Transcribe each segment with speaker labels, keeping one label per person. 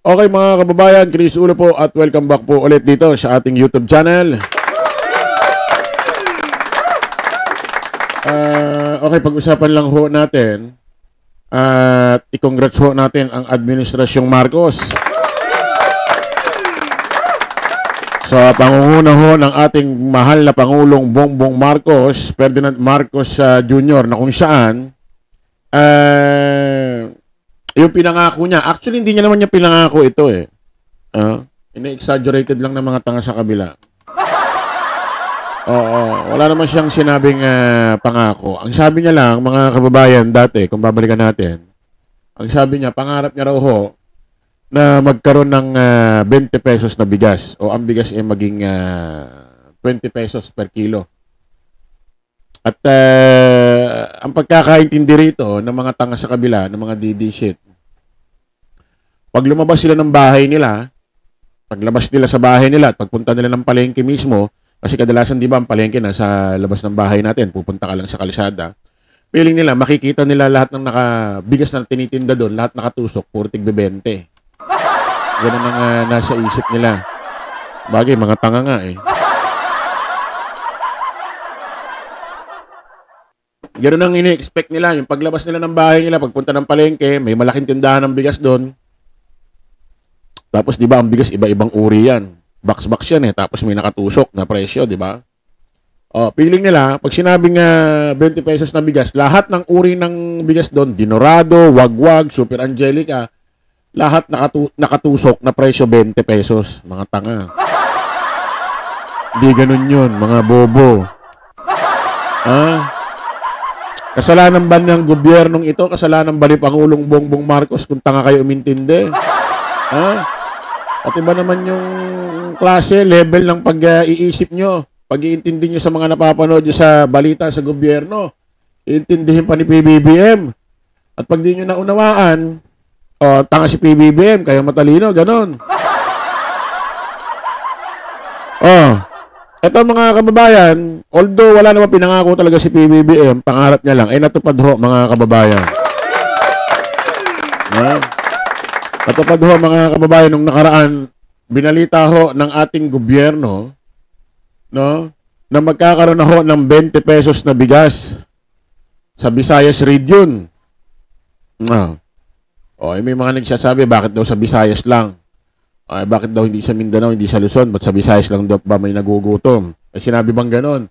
Speaker 1: Okay mga kababayan, Chris Ulo po at welcome back po ulit dito sa ating YouTube channel. Okay, pag-usapan lang ho natin at i-congrats ho natin ang Administrasyong Marcos sa pangunguna ho ng ating mahal na Pangulong Bongbong Marcos, Ferdinand Marcos Jr. na kung saan yung pinangako niya, actually hindi niya naman niya pinangako ito eh. Ina-exaggerated lang ng mga tanga sa kabila. Oo, wala naman siyang sinabing pangako. Ang sabi niya lang, mga kababayan dati, kung babalikan natin, ang sabi niya, pangarap niya raw ho na magkaroon ng 20 pesos na bigas o ang bigas ay maging 20 pesos per kilo. At ang pagkakaintindi rito ng mga tanga sa kabila, ng mga DD shit, pag lumabas sila ng bahay nila, paglabas nila sa bahay nila at pagpunta nila ng palengke mismo, kasi kadalasan di ba ang palengke na sa labas ng bahay natin, pupunta ka lang sa kalsada, feeling nila, makikita nila lahat ng nakabigas na tinitinda doon, lahat nakatusok, puro tig-20. Ganun ang nasa isip nila. Bagay, mga tanga nga eh. Ganun ang ini-expect nila, yung paglabas nila ng bahay nila, pagpunta ng palengke, may malaking tindahan ng bigas doon. Tapos, di ba, ang bigas, iba-ibang uri yan. Box-box yan eh. Tapos, may nakatusok na presyo, di ba? O, feeling nila, pag sinabing 20 pesos na bigas, lahat ng uri ng bigas doon, Dinorado, Wagwag, Super Angelica, lahat nakatusok na presyo 20 pesos. Mga tanga. Di ganun yun, mga bobo. Kasalanan ba ng gobyernong ito? Kasalanan ba ni Pangulong Bongbong Marcos kung tanga kayo umintindi? Pati ba naman yung klase, level ng pag-iisip nyo, pag-iintindi nyo sa mga napapanood nyo sa balita sa gobyerno, iintindihin pa ni PBBM. At pag di nyo naunawaan, tanga si PBBM, kaya matalino, ganon. Ito mga kababayan, although wala naman pinangako talaga si PBBM, pangarap niya lang, ay natupad ho mga kababayan. Natupad ho mga kababayan nung nakaraan, binalita ho ng ating gobyerno, no, na magkakaroon na ho ng 20 pesos na bigas sa Visayas region. May mga nagsasabi, bakit daw sa Visayas lang? Bakit daw hindi sa Mindanao, hindi sa Luzon, ba't sa Visayas lang daw ba may nagugutom? Sinabi bang ganon?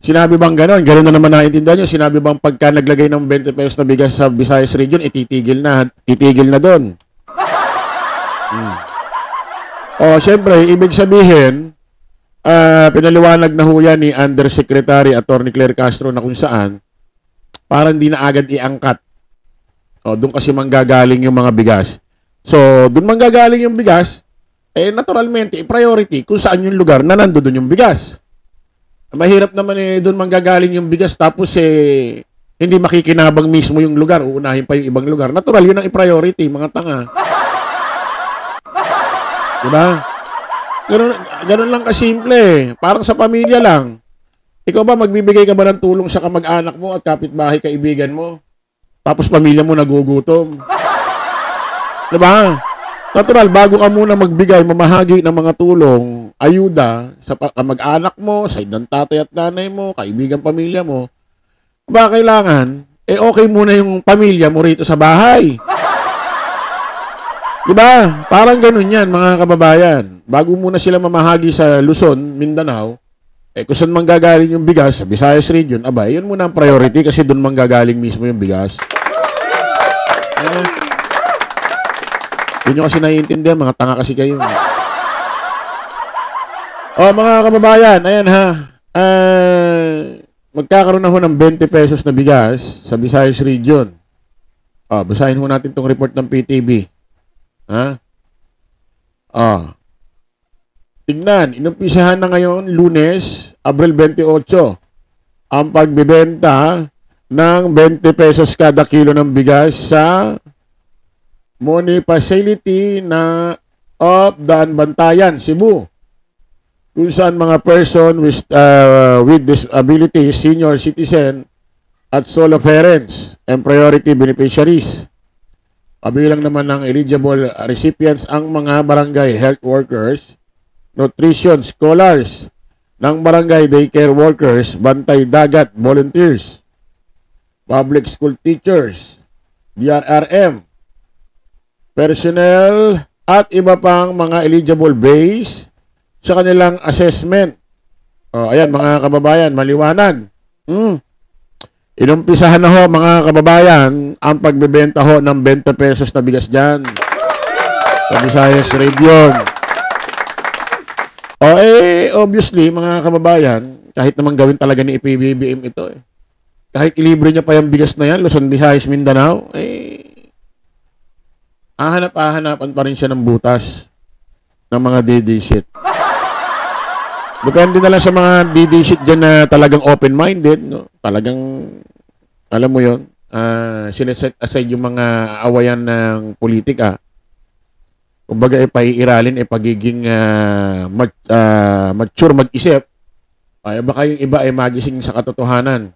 Speaker 1: Sinabi bang ganon? Ganon na naman naiintindihan nyo. Sinabi bang pagka naglagay ng 20 pesos na bigas sa Visayas region, titigil na doon. Siyempre, ibig sabihin, pinaliwanag na ho yan ni Undersecretary Attorney Claire Castro na kung saan, parang di na agad iangkat. Doon kasi manggagaling yung mga bigas. So, doon manggagaling yung bigas, naturalmente, priority kung saan yung lugar na nandoon yung bigas. Mahirap naman doon manggagaling yung bigas tapos hindi makikinabang mismo yung lugar, uunahin pa yung ibang lugar. Natural, yun ang i-priority, mga tanga. Diba? Ganun lang kasimple. Parang sa pamilya lang. Ikaw ba, magbibigay ka ba ng tulong sa kamag-anak mo at kapitbahay kaibigan mo? Tapos pamilya mo nagugutom. Diba? Natural, bago ka muna magbigay, mamahagi ng mga tulong, ayuda sa kamag-anak mo, sa ng tatay at nanay mo, kaibigan pamilya mo, ba kailangan, okay muna yung pamilya mo rito sa bahay. Diba? Parang ganun yan, mga kababayan. Bago muna sila mamahagi sa Luzon, Mindanao, kung saan manggagaling yung bigas sa Visayas region, yun muna ang priority kasi doon manggagaling mismo yung bigas. Hindi nyo kasi naiintindihan, mga tanga kasi kayo. Mga kababayan, ayan ha. Magkakaroon na ho ng 20 pesos na bigas sa Visayas region. Basahin ho natin tong report ng PTV. Tignan, inumpisahan na ngayon, Lunes, Abril 28, ang pagbibenta ng 20 pesos kada kilo ng bigas sa Money Facility of Daan Bantayan, Cebu. Kung saan mga person with disability, senior citizen, at solo parents and priority beneficiaries Kabilang naman ng eligible recipients ang mga barangay health workers, nutrition scholars, ng barangay daycare workers, bantay dagat volunteers, public school teachers, DRRM, personnel, at iba pang mga eligible base sa kanilang assessment. Ayan mga kababayan, maliwanag. Inumpisahan na ho mga kababayan ang pagbebenta ho ng 20 pesos na bigas dyan. Sa Visayas Radio. Obviously mga kababayan, kahit naman gawin talaga ni PBBM ito kahit ilibre niya pa yung bigas na yan, Luzon, Visayas, Mindanao, hahanap-hahanapan pa rin siya ng butas ng mga DD shit. Depende na lang sa mga DD shit dyan na talagang open-minded, no? Talagang, alam mo yun, sineset aside yung mga awayan ng politika. Kumbaga, paiiralin, pagiging mature mag-isip, baka yung iba ay magising sa katotohanan.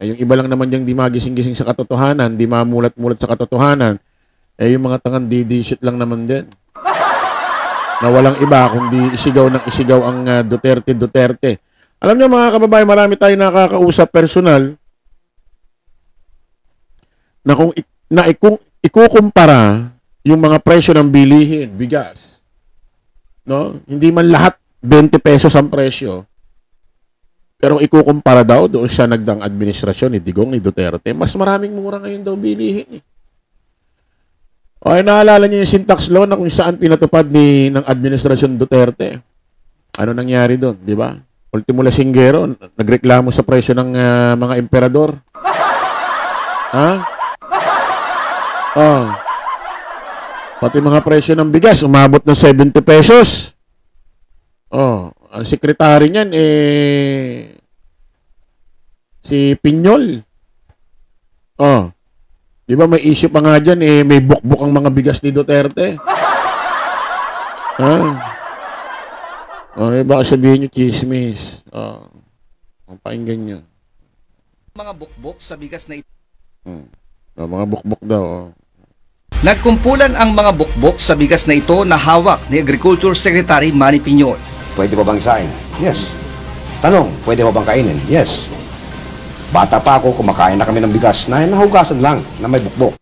Speaker 1: Yung iba lang naman yung di magising-gising sa katotohanan, di mamulat-mulat sa katotohanan, yung mga tangang DD shit lang naman din. Na walang iba kundi isigaw ng isigaw ang Duterte. Alam niyo mga kababayan, marami tayong nakakausap personal na kung ikukumpara yung mga presyo ng bilihin, bigas, no? Hindi man lahat 20 pesos ang presyo. Pero ikukumpara daw doon sa nagdang administrasyon ni Digong, ni Duterte, mas maraming mura ngayon daw bilihin. Naalala niyo yung syntax law na kung saan pinatupad ng administrasyon Duterte. Ano nangyari doon, di ba? Ultimo Lasinggero, nagreklamo sa presyo ng mga emperador. Pati mga presyo ng bigas, umabot ng 70 pesos. Ang sekretary niyan, si Piñol. Di ba may issue pa nga dyan, may bukbuk ang mga bigas ni Duterte. Baka sabihin nyo, chismis. Pakinggan nyo.
Speaker 2: Mga bukbuk sa bigas na ito.
Speaker 1: Mga bukbuk daw.
Speaker 2: Nagkumpulan ang mga bukbok sa bigas na ito na hawak ni Agriculture Secretary Manny Piñol.
Speaker 3: Pwede ba bang sain? Yes. Tanong, pwede ba bang kainin? Yes. Bata pa ako, kumakain na kami ng bigas na nahugasan lang na may bukbok.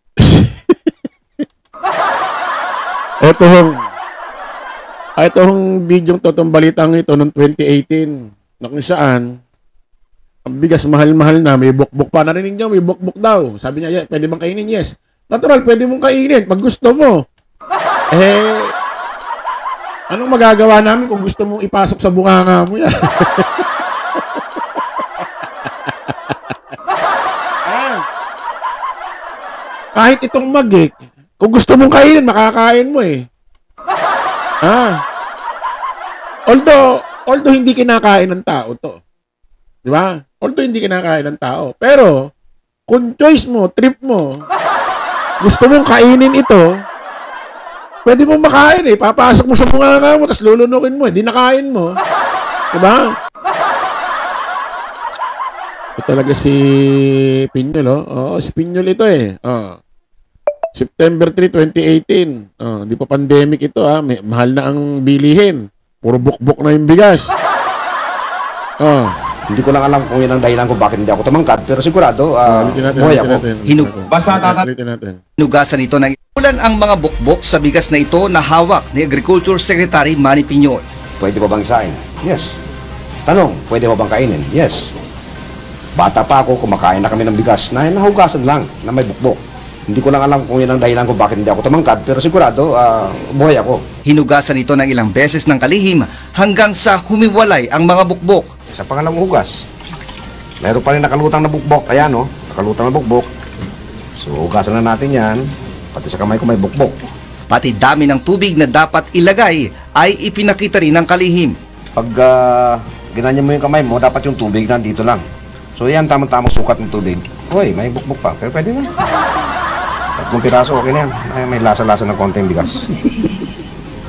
Speaker 1: Itong bidyong totong balitang ito noong 2018 na kung saan ang bigas mahal-mahal na, may bukbok pa. Narinig niyo, may bukbok daw. Sabi niya, pwede bang kainin? Yes. Natural, pwede mong kainin pag gusto mo. Anong magagawa namin kung gusto mong ipasok sa bunganga mo yan? Kahit itong magik, kung gusto mong kainin, makakain mo Although hindi kinakain ng tao to. Di ba? Although hindi kinakain ng tao. Pero, kung choice mo, trip mo, gusto mong kainin ito, pwede mong makain Papasok mo sa bunganga mo, tapos lulunukin mo. Di nakain mo. Diba? Ito talaga si Piñol, si Piñol ito September 3, 2018. Di pa pandemic ito, mahal na ang bilihin. Puro bukbok na yung bigas.
Speaker 3: Hindi ko lang alam kung yun ang dahilan kung bakit hindi ako tumangkad, pero sigurado, buhay ako.
Speaker 2: Hinugasan ito ng ulan ang mga bukbok sa bigas na ito na hawak ni Agriculture Secretary Manny Piñol.
Speaker 3: Pwede ba bang sain? Yes. Tanong, pwede ba bang kainin? Yes. Bata pa ako, kumakain na kami ng bigas na nahugasan lang na may bukbok. Hindi ko lang alam kung yun ang dahilan kung bakit hindi ako tumangkad, pero sigurado, buhay ako.
Speaker 2: Hinugasan ito ng ilang beses ng kalihim hanggang sa humiwalay ang mga bukbok.
Speaker 3: Sa pangalawang hugas, meron pa rin nakalutang na bukbok. Ayan, nakalutang na bukbok. So, hugasan na natin yan. Pati sa kamay ko may bukbok.
Speaker 2: Pati dami ng tubig na dapat ilagay ay ipinakita rin ng kalihim.
Speaker 3: Pag ginanyan mo yung kamay mo, dapat yung tubig nandito lang. So, yan, tamang-tamang sukat ng tubig. Hoy, may bukbok pa. Pero pwede na. 3 piraso, okay na yan. May lasa-lasa ng konting bigas.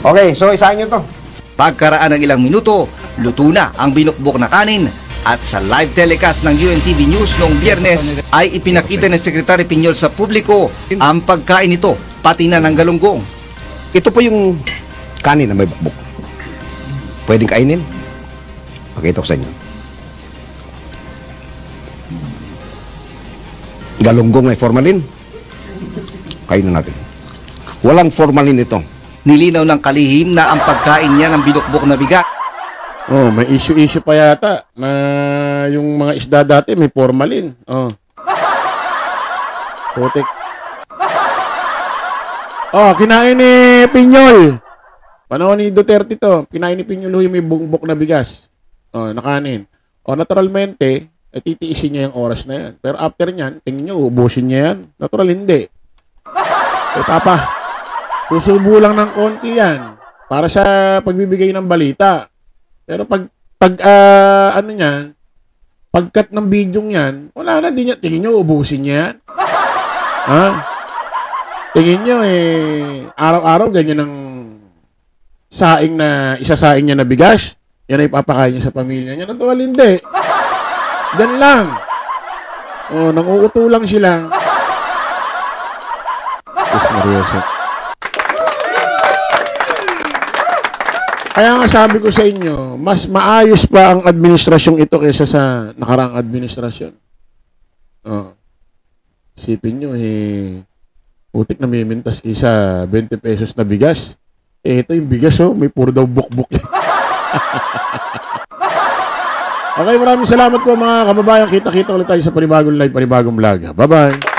Speaker 3: Okay, so isahin nyo to.
Speaker 2: Pagkaraan ng ilang minuto, luto na ang binukbok na kanin At sa live telecast ng UNTV News noong Biyernes ay ipinakita ng Secretary Piñol sa publiko ang pagkain nito, pati na ng galunggong.
Speaker 3: Ito po yung kanin na may bukbok. Pwedeng kainin. Pakita ko sa inyo. Galunggong may formalin. Kainin natin. Walang formalin ito.
Speaker 2: Nilinaw ng kalihim na ang pagkain niya ng binukbok na bigas
Speaker 1: Oh, may issue pa yata na yung mga isda dati may formalin. Oh. Putik. Oh, kinain ni Piñol. Panahon ni Duterte to. Kinain ni Piñol yung may bumbok na bigas. Oh, nakanin. Oh, naturalmente, titiisin niya yung oras na yan. Pero after niyan, tingin niyo, ubusin niya yan. Natural, hindi. Papa, susubo lang ng konti yan para sa pagbibigay ng balita. Pero ano niyan, pagkat ng video niyan, wala na din niya. Tingin niyo, ubusin niya yan. Ha? Tingin niyo, araw-araw ganyan ang saing na, isasaing niya na bigas. Yan ay papakain niya sa pamilya niya. Natural, hindi. Diyan lang. Oh, nanguuto lang sila. Diyos Marioso. Kaya nga sabi ko sa inyo, mas maayos pa ang administrasyong ito kaysa sa nakaraang administrasyon. Oh. Isipin nyo, putik na mimintas isa 20 pesos na bigas. Ito yung bigas, may puro daw bukbuk. Okay, maraming salamat po mga kababayan. Kita-kita ulit tayo sa panibagong live, panibagong vlog. Bye-bye.